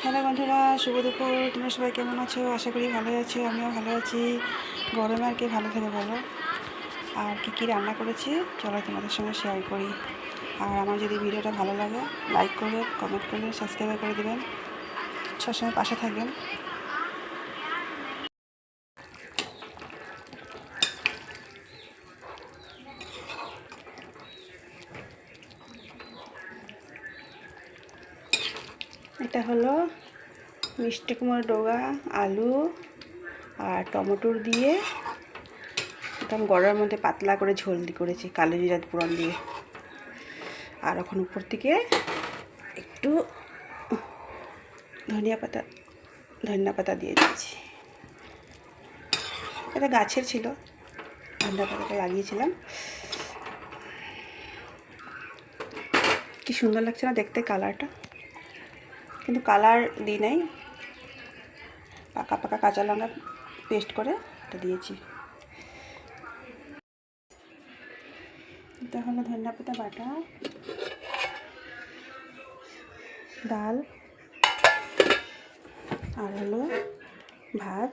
Hello বন্ধুরা, শুভ দুপুর। তোমরা সবাই কেমন আছো? আশা করি ভালো আছো। আমিও ভালো আছি। গরমে আর কি ভালো থাকে বলো। আর কি রান্না করেছি চলো তোমাদের সঙ্গে শেয়ার করি। আর আমার যদি ভিডিওটা ভালো লাগে লাইক করবে, কমেন্ট করবে, সাবস্ক্রাইব করে দেবেন, সবসময় পাশে থাকবেন। এটা হলো মিষ্টি কুমড়োর ডগা, আলু আর টমেটোর দিয়ে একদম গড়ার মধ্যে পাতলা করে ঝোল করেছি কালো জিরা ফোড়ন দিয়ে। আর এখন উপর থেকে একটু ধনিয়া পাতা দিয়ে দিয়েছি। এটা গাছের ছিল, ধনিয়া পাতাটা লাগিয়েছিলাম। কি সুন্দর লাগছে না দেখতে কালারটা, কিন্তু কালার দিই নাই, পাকা পাকা কাঁচা লঙ্কা পেস্ট করে এটা দিয়েছি। এটা হলো ধনিয়া পাতা বাটা, ডাল আর হলো ভাত।